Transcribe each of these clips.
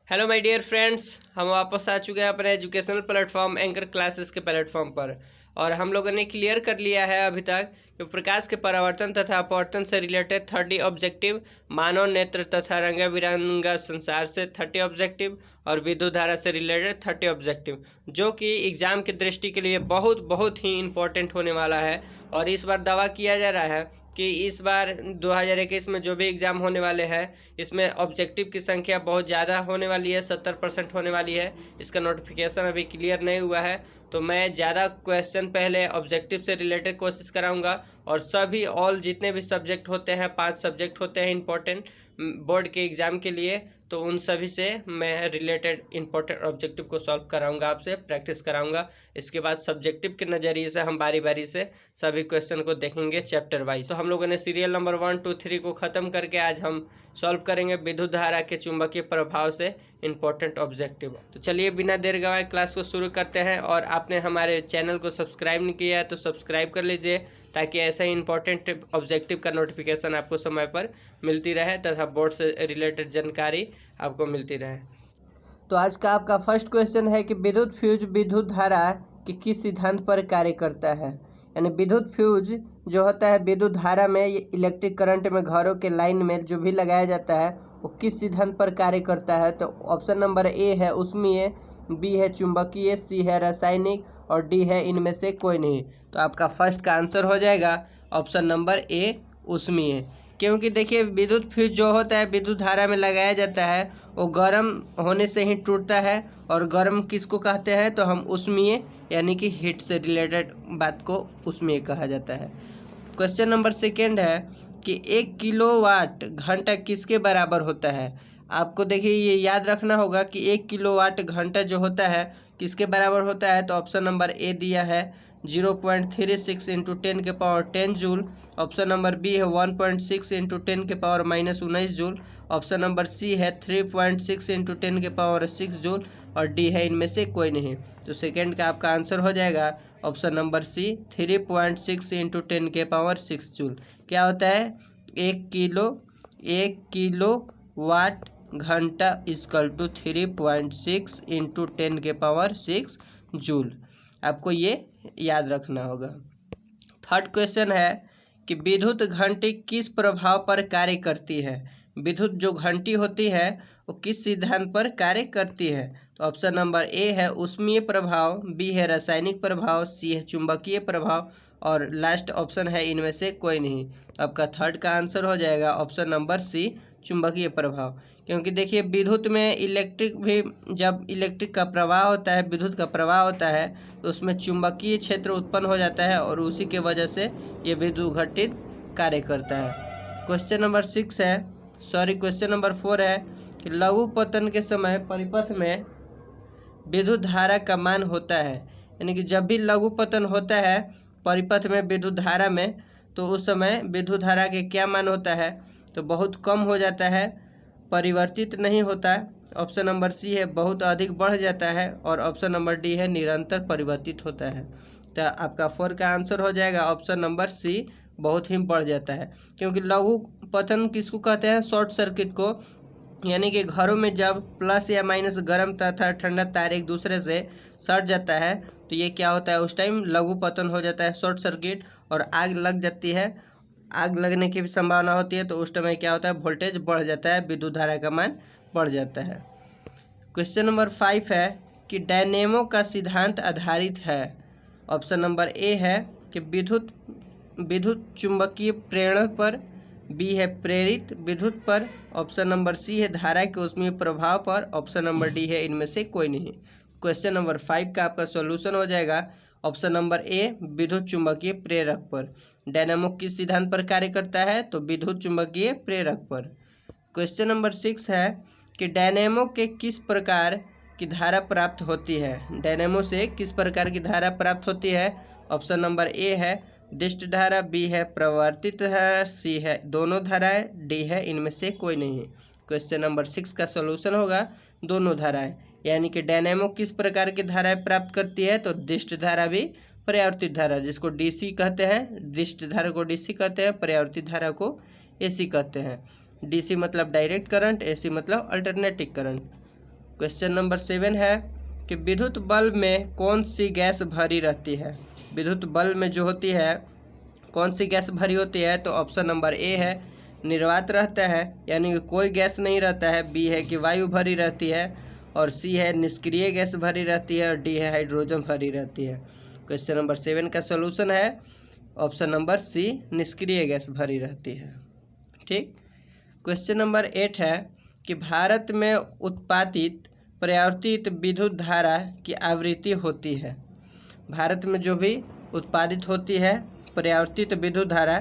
Hello my dear friends, हम वापस आ चुके हैं अपने एजुकेशनल प्लेटफॉर्म एंकर क्लासेस के प्लेटफॉर्म पर। और हम लोगों ने क्लियर कर लिया है अभी तक कि प्रकाश के परावर्तन तथा अपवर्तन से रिलेटेड 30 ऑब्जेक्टिव, मानव नेत्र तथा रंग बिरंगा संसार से 30 ऑब्जेक्टिव और विद्युत धारा से रिलेटेड 30 ऑब्जेक्टिव, जो कि एग्ज़ाम की दृष्टि के लिए बहुत ही इम्पोर्टेंट होने वाला है। और इस बार दावा किया जा रहा है कि इस बार 2021 में जो भी एग्ज़ाम होने वाले हैं इसमें ऑब्जेक्टिव की संख्या बहुत ज़्यादा होने वाली है, 70% होने वाली है। इसका नोटिफिकेशन अभी क्लियर नहीं हुआ है, तो मैं ज़्यादा क्वेश्चन पहले ऑब्जेक्टिव से रिलेटेड कोशिश कराऊंगा। और सभी ऑल जितने भी सब्जेक्ट होते हैं, 5 सब्जेक्ट होते हैं इंपॉर्टेंट बोर्ड के एग्ज़ाम के लिए, तो उन सभी से मैं रिलेटेड इंपॉर्टेंट ऑब्जेक्टिव को सॉल्व कराऊंगा, आपसे प्रैक्टिस कराऊंगा। इसके बाद सब्जेक्टिव के नज़रिए से हम बारी बारी से सभी क्वेश्चन को देखेंगे चैप्टर वाइज। तो हम लोगों ने सीरियल नंबर 1, 2, 3 को ख़त्म करके आज हम सॉल्व करेंगे विद्युत धारा के चुंबकीय प्रभाव से इंपॉर्टेंट ऑब्जेक्टिव। तो चलिए बिना देर गवाए क्लास को शुरू करते हैं। और आपने हमारे चैनल को सब्सक्राइब नहीं किया है तो सब्सक्राइब कर लीजिए, ताकि ऐसा ही इंपॉर्टेंट ऑब्जेक्टिव का नोटिफिकेशन आपको समय पर मिलती रहे तथा बोर्ड से रिलेटेड जानकारी आपको मिलती रहे। तो आज का आपका फर्स्ट क्वेश्चन है कि विद्युत फ्यूज विद्युत धारा के किस सिद्धांत पर कार्य करता है। यानी विद्युत फ्यूज जो होता है विद्युत धारा में, इलेक्ट्रिक करंट में घरों के लाइन में जो भी लगाया जाता है वो किस सिद्धांत पर कार्य करता है। तो ऑप्शन नंबर ए है ऊष्मीय, बी है चुंबकीय, सी है रासायनिक और डी है इनमें से कोई नहीं। तो आपका फर्स्ट का आंसर हो जाएगा ऑप्शन नंबर ए ऊष्मीय। क्योंकि देखिए विद्युत फ्यूज जो होता है विद्युत धारा में लगाया जाता है वो गर्म होने से ही टूटता है। और गर्म किसको कहते हैं, तो हम ऊष्मीय यानी कि हीट से रिलेटेड बात को ऊष्मीय कहा जाता है। क्वेश्चन नंबर सेकेंड है कि 1 किलोवाट घंटा किसके बराबर होता है। आपको देखिए ये याद रखना होगा कि 1 किलोवाट घंटा जो होता है किसके बराबर होता है। तो ऑप्शन नंबर ए दिया है 0.36 इंटू 10 के power 10 joule. Option number B है 1.6 इंटू 10 के power -19 joule. Option number C है 3.6 इंटू 10 के पावर 6 जूल और डी है इनमें से कोई नहीं। तो सेकेंड का आपका आंसर हो जाएगा ऑप्शन नंबर सी 3.6 इंटू 10 के पावर 6 जूल। क्या होता है 1 किलो वाट घंटा इक्वल टू 3.6 इंटू 10 के पावर 6 जूल। आपको ये याद रखना होगा। थर्ड क्वेश्चन है कि विद्युत घंटी किस प्रभाव पर कार्य करती है। विद्युत जो घंटी होती है वो किस सिद्धांत पर कार्य करती है। तो ऑप्शन नंबर ए है ऊष्मीय प्रभाव, बी है रासायनिक प्रभाव, सी है चुंबकीय प्रभाव और लास्ट ऑप्शन है इनमें से कोई नहीं। आपका थर्ड का आंसर हो जाएगा ऑप्शन नंबर सी चुंबकीय प्रभाव। क्योंकि देखिए विद्युत में इलेक्ट्रिक भी, जब इलेक्ट्रिक का प्रवाह होता है, विद्युत का प्रवाह होता है तो उसमें चुंबकीय क्षेत्र उत्पन्न हो जाता है और उसी के वजह से ये विद्युत घटित कार्य करता है। क्वेश्चन नंबर 4 है कि लघु पतन के समय परिपथ में विद्युत धारा का मान होता है। यानी कि जब भी लघु पतन होता है परिपथ में विद्युत धारा में, तो उस समय विद्युत धारा के क्या मान होता है, तो बहुत कम हो जाता है, परिवर्तित नहीं होता। ऑप्शन नंबर सी है बहुत अधिक बढ़ जाता है और ऑप्शन नंबर डी है निरंतर परिवर्तित होता है। तो आपका 4 का आंसर हो जाएगा ऑप्शन नंबर सी बहुत ही बढ़ जाता है। क्योंकि लघु पतन किसको कहते हैं, शॉर्ट सर्किट को। यानी कि घरों में जब प्लस या माइनस गर्म तथा ठंडा तार एक दूसरे से सट जाता है तो ये क्या होता है, उस टाइम लघु पतन हो जाता है, शॉर्ट सर्किट, और आग लग जाती है। आग लगने की भी संभावना होती है तो उस टाइम क्या होता है, वोल्टेज बढ़ जाता है, विद्युत धारा का मान बढ़ जाता है। क्वेश्चन नंबर 5 है कि डायनेमो का सिद्धांत आधारित है। ऑप्शन नंबर ए है कि विद्युत चुंबकीय प्रेरण पर, बी है प्रेरित विद्युत पर, ऑप्शन नंबर सी है धारा के ऊष्मीय प्रभाव पर, ऑप्शन नंबर डी है इनमें से कोई नहीं। क्वेश्चन नंबर 5 का आपका सॉल्यूशन हो जाएगा ऑप्शन नंबर ए विद्युत चुंबकीय प्रेरक पर। डायनामो किस सिद्धांत पर कार्य करता है, तो विद्युत चुंबकीय प्रेरक पर। क्वेश्चन नंबर 6 है कि डायनेमो के किस प्रकार की धारा प्राप्त होती है। डायनेमो से किस प्रकार की धारा प्राप्त होती है। ऑप्शन नंबर ए है दिष्ट धारा, बी है प्रवर्तित धारा, सी है दोनों धाराएं, डी है इनमें से कोई नहीं। क्वेश्चन नंबर 6 का सॉल्यूशन होगा दोनों धाराएं। यानी कि डायनेमो किस प्रकार की धाराएं प्राप्त करती है, तो दिष्ट धारा भी परावर्तित धारा, जिसको डीसी कहते हैं, दिष्ट धारा को डीसी कहते हैं, परावर्तित धारा को एसी कहते हैं। डीसी मतलब डायरेक्ट करंट, एसी मतलब अल्टरनेटिव करंट। क्वेश्चन नंबर 7 है कि विद्युत बल्ब में कौन सी गैस भरी रहती है। विद्युत बल्ब में जो होती है कौन सी गैस भरी होती है, तो ऑप्शन नंबर ए है निर्वात रहता है, यानी कि कोई गैस नहीं रहता है। बी है कि वायु भरी रहती है, और सी है निष्क्रिय गैस भरी रहती है, और डी है हाइड्रोजन भरी रहती है। क्वेश्चन नंबर 7 का सॉल्यूशन है ऑप्शन नंबर सी, निष्क्रिय गैस भरी रहती है। ठीक। क्वेश्चन नंबर 8 है कि भारत में उत्पादित परावर्तित विद्युत धारा की आवृत्ति होती है। भारत में जो भी उत्पादित होती है परावर्तित विद्युत धारा,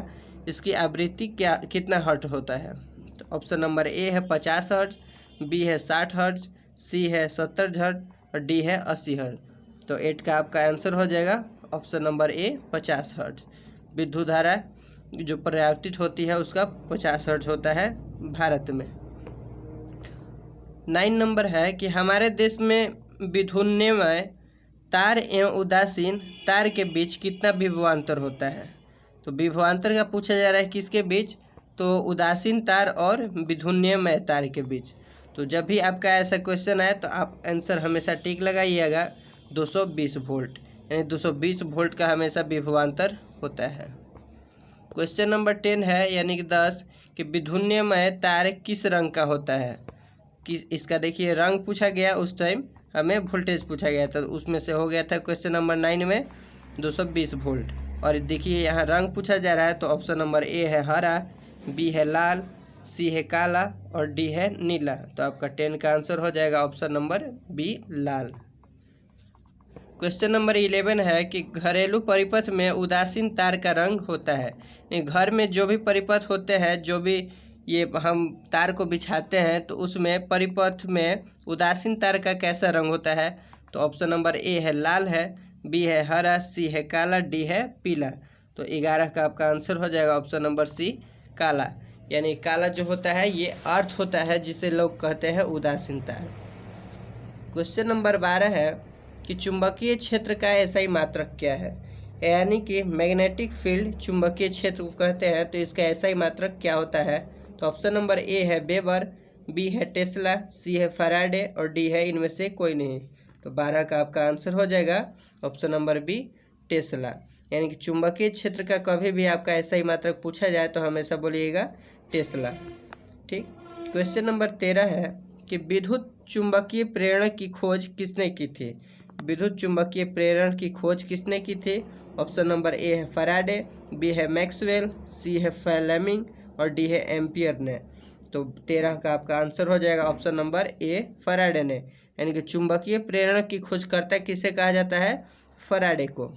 इसकी आवृत्ति क्या कितना हर्ट्ज होता है। तो ऑप्शन नंबर ए है 50 हर्ट्ज, बी है 60 हर्ट्ज, सी है 70 हर्ट्ज, और डी है 80 हर्ट्ज। तो 8 का आपका आंसर हो जाएगा ऑप्शन नंबर ए 50 हर्ट्ज। विद्युत धारा जो परावर्तित होती है उसका 50 हर्ट्ज होता है भारत में। 9 नंबर है कि हमारे देश में विद्युन्मय तार एवं उदासीन तार के बीच कितना विभवांतर होता है। तो विभवांतर का पूछा जा रहा है किसके बीच, तो उदासीन तार और विद्युन्मय तार के बीच। तो जब भी आपका ऐसा क्वेश्चन आए तो आप आंसर हमेशा टिक लगाइएगा 220 वोल्ट, यानी 220 वोल्ट का हमेशा विभवांतर होता है। क्वेश्चन नंबर 10 है यानी कि 10 कि विद्युन्मय तार किस रंग का होता है। किस इसका देखिए रंग पूछा गया, उस टाइम हमें वोल्टेज पूछा गया था, उसमें से हो गया था क्वेश्चन नंबर 9 में 220 वोल्ट। और देखिए यहाँ रंग पूछा जा रहा है, तो ऑप्शन नंबर ए है हरा, बी है लाल, सी है काला, और डी है नीला। तो आपका 10 का आंसर हो जाएगा ऑप्शन नंबर बी लाल। क्वेश्चन नंबर 11 है कि घरेलू परिपथ में उदासीन तार का रंग होता है। घर में जो भी परिपथ होते हैं, जो भी ये हम तार को बिछाते हैं, तो उसमें परिपथ में उदासीन तार का कैसा रंग होता है। तो ऑप्शन नंबर ए है लाल है, बी है हरा, सी है काला, डी है पीला। तो 11 का आपका आंसर हो जाएगा ऑप्शन नंबर सी काला, यानी काला जो होता है ये अर्थ होता है जिसे लोग कहते हैं उदासीन तार। क्वेश्चन नंबर 12 है कि चुंबकीय क्षेत्र का एसआई मात्रक क्या है, यानी कि मैग्नेटिक फील्ड चुंबकीय क्षेत्र को कहते हैं, तो इसका एसआई मात्रक क्या होता है। तो ऑप्शन नंबर ए है वेबर, बी है टेस्ला, सी है फैराडे, और डी है इनमें से कोई नहीं। तो 12 का आपका आंसर हो जाएगा ऑप्शन नंबर बी टेस्ला, यानी कि चुंबकीय क्षेत्र का कभी भी आपका एसआई मात्रक पूछा जाए तो हमेशा बोलिएगा टेस्ला। ठीक। क्वेश्चन नंबर 13 है कि विद्युत चुंबकीय प्रेरण की खोज किसने की थी। विद्युत चुंबकीय प्रेरण की खोज किसने की थी। ऑप्शन नंबर ए है फैराडे, बी है मैक्सवेल, सी है फ्लेमिंग, और डी है एम्पियर ने। तो 13 का आपका आंसर हो जाएगा ऑप्शन नंबर ए फैराडे ने, यानी कि चुंबकीय प्रेरण की खोजकर्ता किसे कहा जाता है, फैराडे को।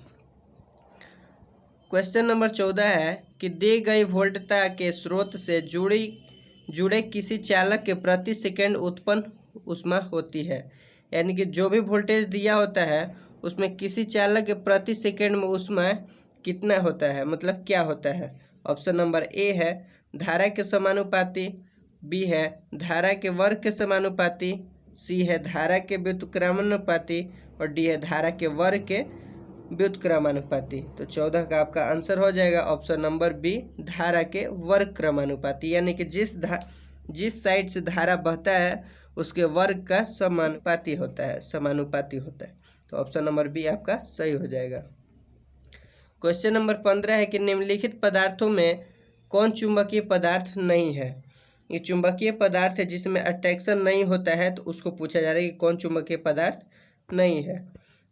क्वेश्चन नंबर 14 है कि दी गई वोल्टता के स्रोत से जुड़े किसी चालक के प्रति सेकंड उत्पन्न ऊष्मा होती है, यानी कि जो भी वोल्टेज दिया होता है उसमें किसी चालक के प्रति सेकंड में ऊष्मा कितना होता है, मतलब क्या होता है। ऑप्शन नंबर ए है धारा के समानुपाती, बी है धारा के वर्ग के समानुपाती, सी है धारा के व्युत्क्रमानुपाती, और डी है धारा के वर्ग के व्युत्क्रमानुपाती। तो 14 का आपका आंसर हो जाएगा ऑप्शन नंबर बी धारा के वर्ग क्रमानुपाती, यानी कि जिस साइड से धारा बहता है उसके वर्ग का समानुपाती होता है। तो ऑप्शन नंबर बी आपका सही हो जाएगा। क्वेश्चन नंबर 15 है कि निम्नलिखित पदार्थों में कौन चुंबकीय पदार्थ नहीं है। ये चुंबकीय पदार्थ है जिसमें अट्रैक्शन नहीं होता है, तो उसको पूछा जा रहा है कि कौन चुंबकीय पदार्थ नहीं है।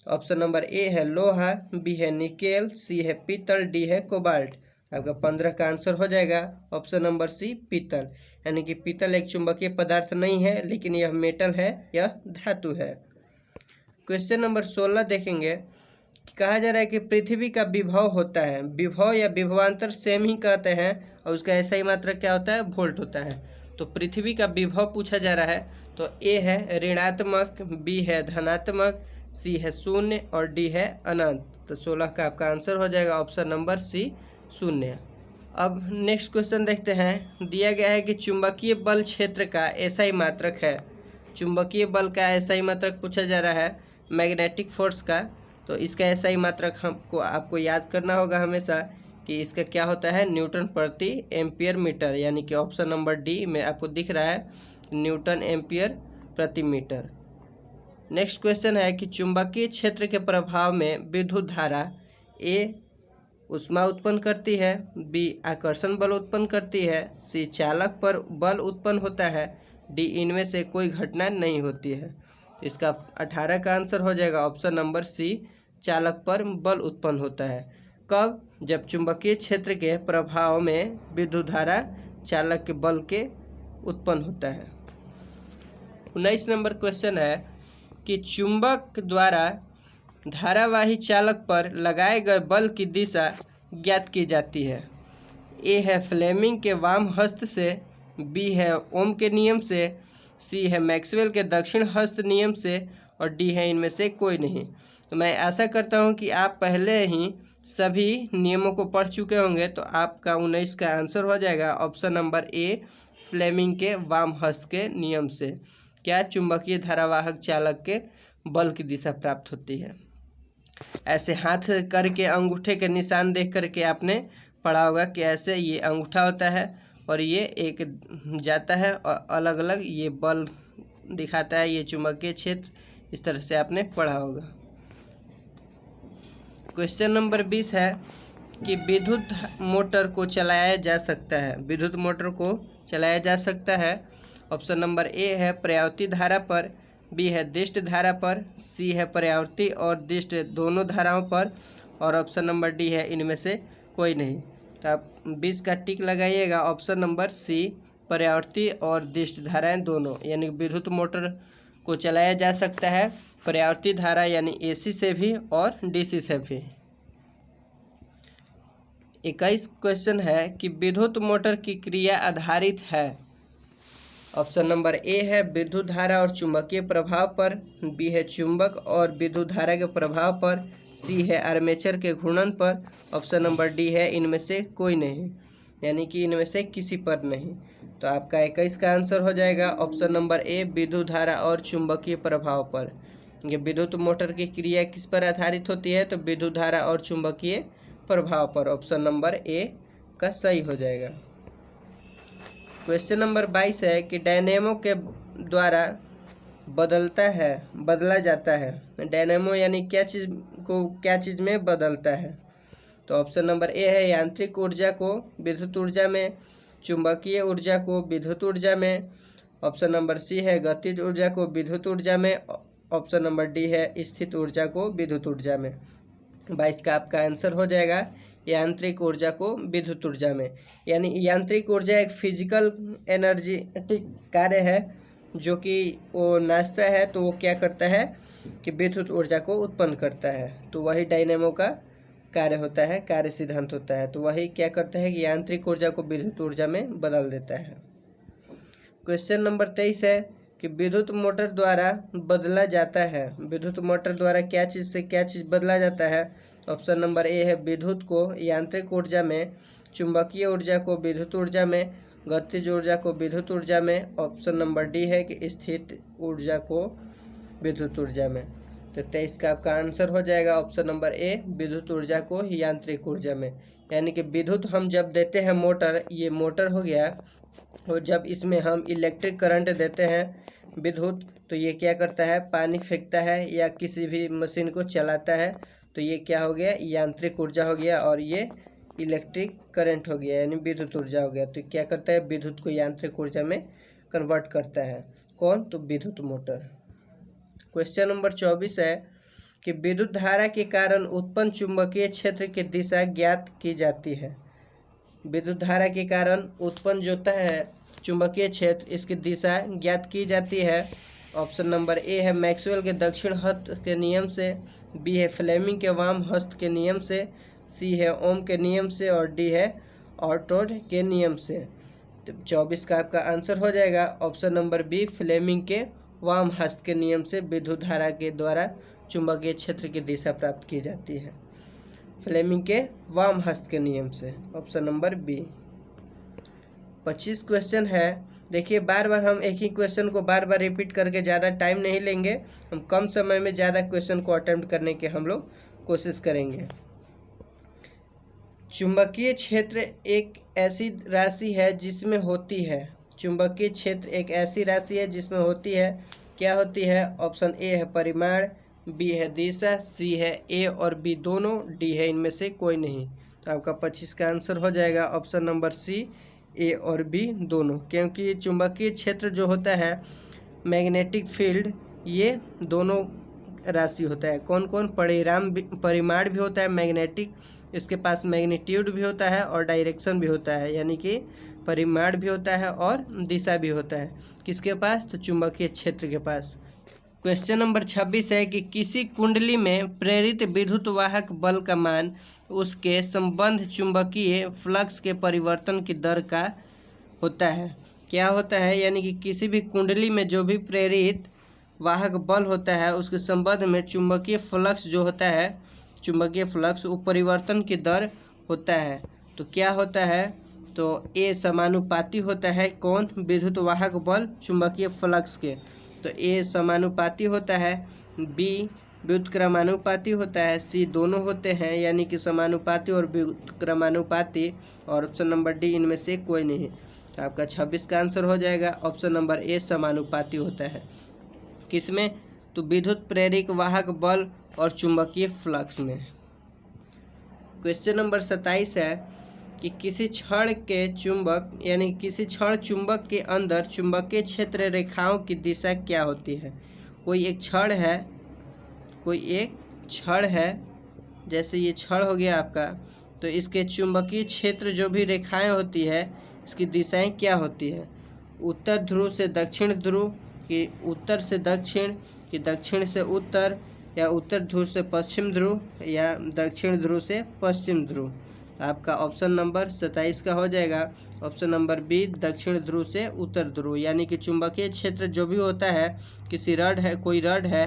ऑप्शन नंबर ए है लोहा, बी है निकेल, सी है पीतल, डी है कोबाल्ट। आपका 15 का आंसर हो जाएगा ऑप्शन नंबर सी पीतल, यानी कि पीतल एक चुंबकीय पदार्थ नहीं है, लेकिन यह मेटल है, यह धातु है। क्वेश्चन नंबर 16 देखेंगे कि कहा जा रहा है कि पृथ्वी का विभव होता है, विभव या विभवांतर सेम ही कहते हैं, और उसका एसआई मात्रक क्या होता है, वोल्ट होता है। तो पृथ्वी का विभव पूछा जा रहा है, तो ए है ऋणात्मक, बी है धनात्मक, सी है शून्य, और डी है अनंत। तो 16 का आपका आंसर हो जाएगा ऑप्शन नंबर सी शून्य। अब नेक्स्ट क्वेश्चन देखते हैं। दिया गया है कि चुंबकीय बल क्षेत्र का एसआई मात्रक है। चुंबकीय बल का एसआई मात्रक पूछा जा रहा है मैग्नेटिक फोर्स का, तो इसका एसआई मात्रक आपको याद करना होगा हमेशा कि इसका क्या होता है, न्यूटन प्रति एम्पियर मीटर, यानी कि ऑप्शन नंबर डी में आपको दिख रहा है न्यूटन एम्पियर प्रति मीटर। नेक्स्ट क्वेश्चन है कि चुंबकीय क्षेत्र के प्रभाव में विद्युत धारा ए ऊष्मा उत्पन्न करती है, बी आकर्षण बल उत्पन्न करती है, सी चालक पर बल उत्पन्न होता है, डी इनमें से कोई घटना नहीं होती है। इसका 18 का आंसर हो जाएगा ऑप्शन नंबर सी, चालक पर बल उत्पन्न होता है। कब? जब चुंबकीय क्षेत्र के प्रभाव में विद्युत धारा चालक के बल के उत्पन्न होता है। 19 नंबर क्वेश्चन है कि चुंबक द्वारा धारावाही चालक पर लगाए गए बल की दिशा ज्ञात की जाती है। ए है फ्लेमिंग के वाम हस्त से, बी है ओम के नियम से, सी है मैक्सवेल के दक्षिण हस्त नियम से और डी है इनमें से कोई नहीं। तो मैं आशा करता हूं कि आप पहले ही सभी नियमों को पढ़ चुके होंगे। तो आपका 19 का आंसर हो जाएगा ऑप्शन नंबर ए, फ्लेमिंग के वाम हस्त के नियम से क्या चुंबकीय धारावाहक चालक के बल की दिशा प्राप्त होती है। ऐसे हाथ करके अंगूठे के निशान देख करके आपने पढ़ा होगा कि ऐसे ये अंगूठा होता है और ये एक जाता है और अलग अलग ये बल दिखाता है, ये चुंबकीय क्षेत्र। इस तरह से आपने पढ़ा होगा। क्वेश्चन नंबर 20 है कि विद्युत मोटर को चलाया जा सकता है। विद्युत मोटर को चलाया जा सकता है। ऑप्शन नंबर ए है पर्यायवर्ती धारा पर, बी है दिष्ट धारा पर, सी है पर्यायवर्ती और दिष्ट दोनों धाराओं पर और ऑप्शन नंबर डी है इनमें से कोई नहीं। तो आप 20 का टिक लगाइएगा ऑप्शन नंबर सी, पर्यायवर्ती और दिष्ट धाराएं दोनों, यानी विद्युत मोटर को चलाया जा सकता है पर्यायवर्ती धारा यानी एसी से भी और डीसी से भी। 21 क्वेश्चन है कि विद्युत मोटर की क्रिया आधारित है। ऑप्शन नंबर ए है विद्युत धारा और चुंबकीय प्रभाव पर, बी है चुंबक और विद्युत धारा के प्रभाव पर, सी है आर्मेचर के घूर्णन पर, ऑप्शन नंबर डी है इनमें से कोई नहीं, यानी कि इनमें से किसी पर नहीं। तो आपका 21 का आंसर हो जाएगा ऑप्शन नंबर ए, विद्युत धारा और चुंबकीय प्रभाव पर। ये विद्युत मोटर की क्रिया किस पर आधारित होती है? तो विद्युत धारा और चुंबकीय प्रभाव पर। ऑप्शन नंबर ए का सही हो जाएगा। क्वेश्चन नंबर 22 है कि डायनेमो के द्वारा बदला जाता है। डायनेमो यानी क्या चीज़ में बदलता है? तो ऑप्शन नंबर ए है यांत्रिक ऊर्जा को विद्युत ऊर्जा में, चुंबकीय ऊर्जा को विद्युत ऊर्जा में, ऑप्शन नंबर सी है गतिज ऊर्जा को विद्युत ऊर्जा में, ऑप्शन नंबर डी है स्थित ऊर्जा को विद्युत ऊर्जा में। 22 का आपका आंसर हो जाएगा यांत्रिक ऊर्जा को विद्युत ऊर्जा में। यानी यांत्रिक ऊर्जा एक फिजिकल एनर्जेटिक कार्य है जो कि वो नाचता है तो वो क्या करता है कि विद्युत ऊर्जा को उत्पन्न करता है। तो वही डायनेमो का कार्य होता है, कार्य सिद्धांत होता है। तो वही क्या करता है कि यांत्रिक ऊर्जा को विद्युत ऊर्जा में बदल देता है। क्वेश्चन नंबर 23 है कि विद्युत मोटर द्वारा बदला जाता है। विद्युत मोटर द्वारा क्या चीज़ से क्या चीज़ बदला जाता है? ऑप्शन नंबर ए है विद्युत को यांत्रिक ऊर्जा में, चुंबकीय ऊर्जा को विद्युत ऊर्जा में, गतिज ऊर्जा को विद्युत ऊर्जा में, ऑप्शन नंबर डी है कि स्थित ऊर्जा को विद्युत ऊर्जा में। तो 23 का आपका आंसर हो जाएगा ऑप्शन नंबर ए, विद्युत ऊर्जा को यांत्रिक ऊर्जा में। यानी कि विद्युत हम जब देते हैं मोटर, ये मोटर हो गया, और जब इसमें हम इलेक्ट्रिक करंट देते हैं विद्युत, तो ये क्या करता है, पानी फेंकता है या किसी भी मशीन को चलाता है। तो ये क्या हो गया, यांत्रिक ऊर्जा हो गया और ये इलेक्ट्रिक करंट हो गया यानी विद्युत ऊर्जा हो गया। तो क्या करता है, विद्युत को यांत्रिक ऊर्जा में कन्वर्ट करता है। कौन? तो विद्युत मोटर। क्वेश्चन नंबर 24 है कि विद्युत धारा के कारण उत्पन्न चुंबकीय क्षेत्र की दिशा ज्ञात की जाती है। विद्युत धारा के कारण उत्पन्न जो होता है चुंबकीय क्षेत्र, इसकी दिशा ज्ञात की जाती है। ऑप्शन नंबर ए है मैक्सवेल के दक्षिण हस्त के नियम से, बी है फ्लेमिंग के वाम हस्त के नियम से, सी है ओम के नियम से और डी है ऑर्टोड के नियम से। तो 24 का आपका आंसर हो जाएगा ऑप्शन नंबर बी, फ्लेमिंग के वाम हस्त के नियम से विद्युत धारा के द्वारा चुंबकीय क्षेत्र की दिशा प्राप्त की जाती है। फ्लेमिंग के वाम हस्त के नियम से, ऑप्शन नंबर बी। 25 क्वेश्चन है। देखिए बार बार हम एक ही क्वेश्चन को बार बार रिपीट करके ज़्यादा टाइम नहीं लेंगे, हम कम समय में ज़्यादा क्वेश्चन को अटेम्प्ट करने के हम लोग कोशिश करेंगे। चुंबकीय क्षेत्र एक ऐसी राशि है जिसमें होती है, चुंबकीय क्षेत्र एक ऐसी राशि है जिसमें होती है क्या होती है? ऑप्शन ए है परिमाण, बी है दिशा, सी है ए और बी दोनों, डी है इनमें से कोई नहीं। तो आपका 25 का आंसर हो जाएगा ऑप्शन नंबर सी, ए और बी दोनों, क्योंकि चुंबकीय क्षेत्र जो होता है, मैग्नेटिक फील्ड, ये दोनों राशि होता है। कौन कौन? परिमाण भी होता है मैग्नेटिक, इसके पास मैग्नीट्यूड भी होता है और डायरेक्शन भी होता है, यानी कि परिमाण भी होता है और दिशा भी होता है। किसके पास? तो चुंबकीय क्षेत्र के पास। क्वेश्चन नंबर 26 है कि किसी कुंडली में प्रेरित विद्युत वाहक बल का मान उसके संबंध चुंबकीय फ्लक्स के परिवर्तन की दर का होता है। क्या होता है? यानी कि किसी भी कुंडली में जो भी प्रेरित वाहक बल होता है उसके संबंध में चुंबकीय फ्लक्स जो होता है, चुंबकीय फ्लक्स वो परिवर्तन की दर होता है। तो क्या होता है? तो ए समानुपाती होता है। कौन? विद्युत वाहक बल चुंबकीय फ्लक्स के। तो ए समानुपाती होता है, बी व्युत्क्रमानुपाती होता है, सी दोनों होते हैं यानी कि समानुपाती और व्युत्क्रमानुपाती, और ऑप्शन नंबर डी इनमें से कोई नहीं। तो आपका 26 का आंसर हो जाएगा ऑप्शन नंबर ए समानुपाती होता है। किसमें? तो विद्युत प्रेरित वाहक बल और चुंबकीय फ्लक्स में। क्वेश्चन नंबर 27 है कि किसी छड़ के चुंबक यानी किसी छड़ चुंबक के अंदर चुंबकीय क्षेत्र रेखाओं की दिशा क्या होती है? कोई एक छड़ है, जैसे ये छड़ हो गया आपका, तो इसके चुंबकीय क्षेत्र जो भी रेखाएं होती है इसकी दिशाएं क्या होती है? उत्तर ध्रुव से दक्षिण ध्रुव, कि उत्तर से दक्षिण, कि दक्षिण से उत्तर, या उत्तर ध्रुव से पश्चिम ध्रुव, या दक्षिण ध्रुव से पश्चिम ध्रुव। आपका ऑप्शन नंबर 27 का हो जाएगा ऑप्शन नंबर बी, दक्षिण ध्रुव से उत्तर ध्रुव। यानी कि चुंबकीय क्षेत्र जो भी होता है, किसी रड है, कोई रड है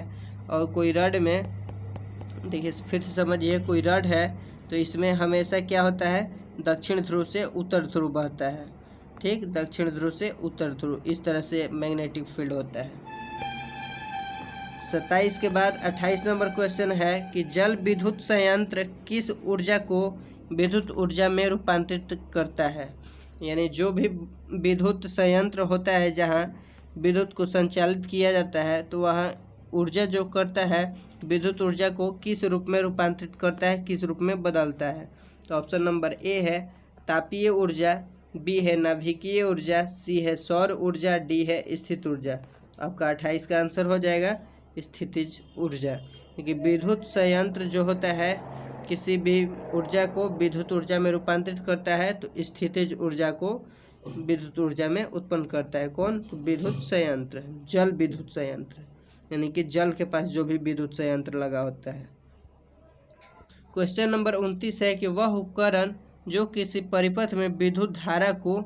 और कोई रड में, देखिए फिर से समझिए, कोई रड है तो इसमें हमेशा क्या होता है? दक्षिण ध्रुव से उत्तर ध्रुव बहता है। ठीक, दक्षिण ध्रुव से उत्तर ध्रुव, इस तरह से मैग्नेटिक फील्ड होता है। 27 के बाद 28 नंबर क्वेश्चन है कि जल विद्युत संयंत्र किस ऊर्जा को विद्युत ऊर्जा में रूपांतरित करता है? यानी जो भी विद्युत संयंत्र होता है जहाँ विद्युत को संचालित किया जाता है, तो वहाँ ऊर्जा जो करता है, विद्युत ऊर्जा को किस रूप में रूपांतरित करता है, किस रूप में बदलता है? तो ऑप्शन नंबर ए है तापीय ऊर्जा, बी है नाभिकीय ऊर्जा, सी है सौर ऊर्जा, डी है स्थित ऊर्जा। आपका 28 का आंसर हो जाएगा स्थितिज ऊर्जा, क्योंकि विद्युत संयंत्र जो होता है किसी भी ऊर्जा को विद्युत ऊर्जा में रूपांतरित करता है, तो स्थितिज ऊर्जा को विद्युत ऊर्जा में उत्पन्न करता है। कौन? तो विद्युत संयंत्र, जल विद्युत संयंत्र, यानी कि जल के पास जो भी विद्युत संयंत्र लगा होता है। क्वेश्चन नंबर 29 है कि वह उपकरण जो किसी परिपथ में विद्युत धारा को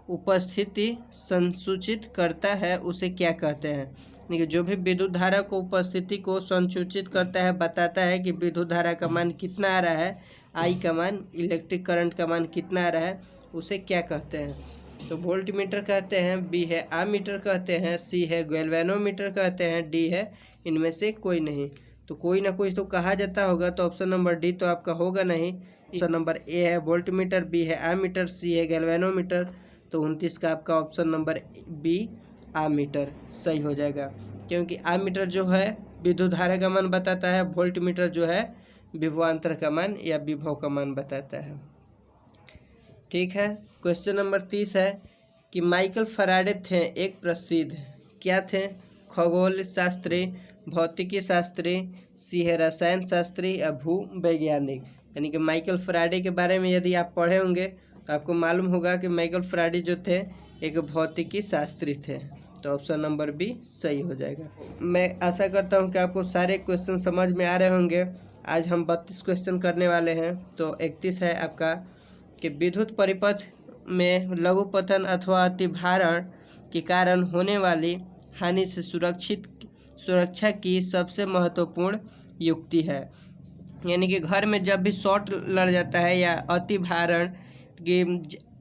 उपस्थिति संसूचित करता है उसे क्या कहते हैं? यानी जो भी विद्युत धारा को उपस्थिति को संसूचित करता है, बताता है कि विद्युत धारा का मान कितना आ रहा है, आई का मान, इलेक्ट्रिक करंट का मान कितना आ रहा है, उसे क्या कहते हैं? तो वोल्ट मीटर कहते हैं, बी है आमीटर कहते हैं, सी है गैल्वेनोमीटर कहते हैं, डी है इनमें से कोई नहीं। तो कोई ना कोई तो कहा जाता होगा, तो ऑप्शन नंबर डी तो आपका होगा नहीं। ऑप्शन नंबर ए है वोल्ट मीटर, बी है आमीटर, सी है गैल्वेनोमीटर। तो 29 का आपका ऑप्शन नंबर बी आमीटर सही हो जाएगा, क्योंकि आमीटर जो है विद्युत धारा का मान बताता है, वोल्ट मीटर जो है विभवांतर का मान या विभव का मान बताता है। ठीक है। क्वेश्चन नंबर 30 है कि माइकल फैराडे थे एक प्रसिद्ध, क्या थे? खगोल शास्त्री, भौतिकी शास्त्री, सी है रसायन शास्त्री या भू वैज्ञानिक। यानी कि माइकल फैराडे के बारे में यदि आप पढ़े होंगे तो आपको मालूम होगा कि माइकल फैराडे जो थे एक भौतिकी शास्त्री थे। तो ऑप्शन नंबर बी सही हो जाएगा। मैं आशा करता हूं कि आपको सारे क्वेश्चन समझ में आ रहे होंगे। आज हम 32 क्वेश्चन करने वाले हैं। तो 31 है आपका कि विद्युत परिपथ में लघुपतन अथवा अतिभारण के कारण होने वाली हानि से सुरक्षा की सबसे महत्वपूर्ण युक्ति है। यानी कि घर में जब भी शॉर्ट लड़ जाता है या अतिभारण की,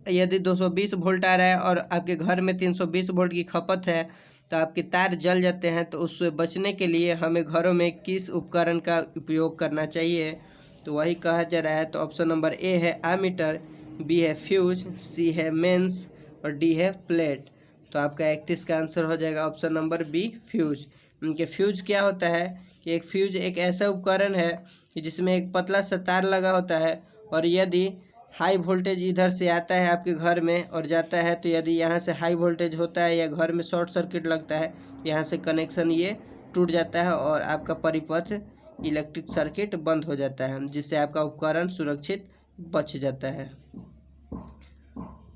यदि 220 वोल्ट आ रहा है और आपके घर में 320 वोल्ट की खपत है तो आपके तार जल जाते हैं, तो उससे बचने के लिए हमें घरों में किस उपकरण का उपयोग करना चाहिए? तो वही कहा जा रहा है। तो ऑप्शन नंबर ए है आमीटर, बी है फ्यूज, सी है मेंस और डी है प्लेट। तो आपका 31 का आंसर हो जाएगा ऑप्शन नंबर बी फ्यूज। इनके फ्यूज क्या होता है कि एक फ्यूज एक ऐसा उपकरण है कि जिसमें एक पतला सा तार लगा होता है, और यदि हाई वोल्टेज इधर से आता है आपके घर में और जाता है, तो यदि यहाँ से हाई वोल्टेज होता है या घर में शॉर्ट सर्किट लगता है, यहाँ से कनेक्शन ये टूट जाता है और आपका परिपथ इलेक्ट्रिक सर्किट बंद हो जाता है, जिससे आपका उपकरण सुरक्षित बच जाता है।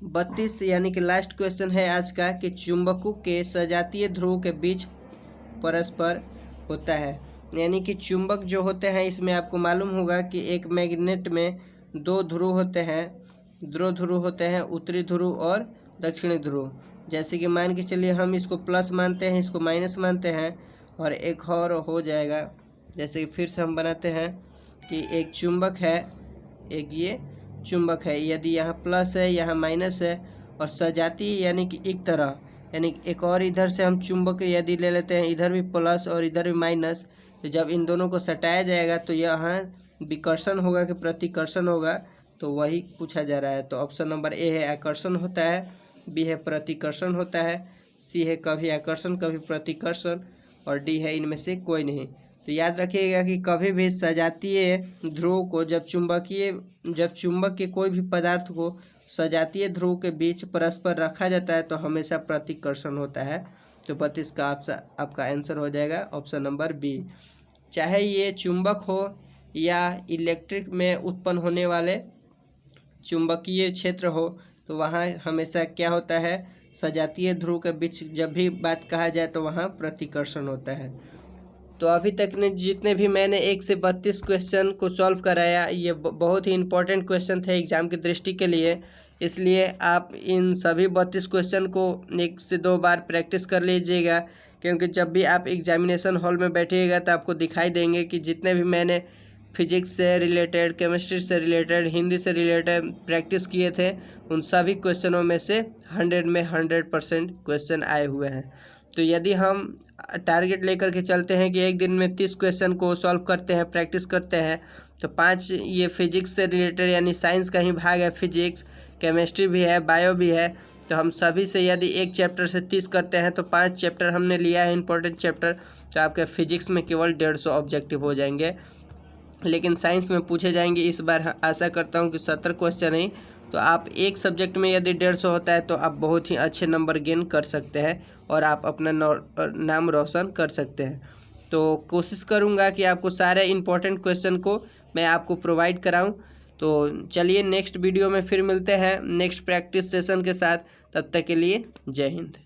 32 यानी कि लास्ट क्वेश्चन है आज का कि चुंबकों के सजातीय ध्रुव के बीच परस्पर होता है। यानी कि चुंबक जो होते हैं, इसमें आपको मालूम होगा कि एक मैग्नेट में दो ध्रुव होते हैं, उत्तरी ध्रुव और दक्षिणी ध्रुव। जैसे कि मान के चलिए हम इसको प्लस मानते हैं, इसको माइनस मानते हैं, और एक और हो जाएगा। जैसे कि फिर से हम बनाते हैं कि एक चुंबक है, एक ये चुंबक है, यदि यहाँ प्लस है यहाँ माइनस है, और सजाती यानी कि एक तरह, यानी एक और इधर से हम चुंबक यदि ले लेते हैं, इधर भी प्लस और इधर भी माइनस, तो जब इन दोनों को सटाया जाएगा तो यहाँ विकर्षण होगा कि प्रतिकर्षण होगा, तो वही पूछा जा रहा है। तो ऑप्शन नंबर ए है आकर्षण होता है, बी है प्रतिकर्षण होता है, सी है कभी आकर्षण कभी प्रतिकर्षण, और डी है इनमें से कोई नहीं। तो याद रखिएगा कि कभी भी सजातीय ध्रुव को जब चुंबक के कोई भी पदार्थ को सजातीय ध्रुव के बीच परस्पर रखा जाता है तो हमेशा प्रतिकर्षण होता है। तो 32 का आपका आंसर हो जाएगा ऑप्शन नंबर बी। चाहे ये चुंबक हो या इलेक्ट्रिक में उत्पन्न होने वाले चुंबकीय क्षेत्र हो, तो वहाँ हमेशा क्या होता है, सजातीय ध्रुव के बीच जब भी बात कहा जाए तो वहाँ प्रतिकर्षण होता है। तो अभी तक ने जितने भी मैंने 1 से 32 क्वेश्चन को सॉल्व कराया, ये बहुत ही इंपॉर्टेंट क्वेश्चन थे एग्ज़ाम की दृष्टि के लिए, इसलिए आप इन सभी 32 क्वेश्चन को 1 से 2 बार प्रैक्टिस कर लीजिएगा, क्योंकि जब भी आप एग्जामिनेशन हॉल में बैठिएगा तो आपको दिखाई देंगे कि जितने भी मैंने फिजिक्स से रिलेटेड, केमिस्ट्री से रिलेटेड, हिंदी से रिलेटेड प्रैक्टिस किए थे, उन सभी क्वेश्चनों में से 100 में 100% क्वेश्चन आए हुए हैं। तो यदि हम टारगेट लेकर के चलते हैं कि एक दिन में 30 क्वेश्चन को सॉल्व करते हैं, प्रैक्टिस करते हैं, तो 5 ये फिजिक्स से रिलेटेड यानी साइंस का ही भाग है, फिजिक्स, केमिस्ट्री भी है, बायो भी है, तो हम सभी से यदि एक चैप्टर से 30 करते हैं तो 5 चैप्टर हमने लिया है इंपॉर्टेंट चैप्टर, तो आपके फिजिक्स में केवल 150 ऑब्जेक्टिव हो जाएंगे। लेकिन साइंस में पूछे जाएंगे इस बार, आशा करता हूँ कि 70 क्वेश्चन ही, तो आप एक सब्जेक्ट में यदि 150 होता है तो आप बहुत ही अच्छे नंबर गेन कर सकते हैं और आप अपना नाम रोशन कर सकते हैं। तो कोशिश करूँगा कि आपको सारे इम्पोर्टेंट क्वेश्चन को मैं आपको प्रोवाइड कराऊँ। तो चलिए नेक्स्ट वीडियो में फिर मिलते हैं नेक्स्ट प्रैक्टिस सेशन के साथ, तब तक के लिए जय हिंद।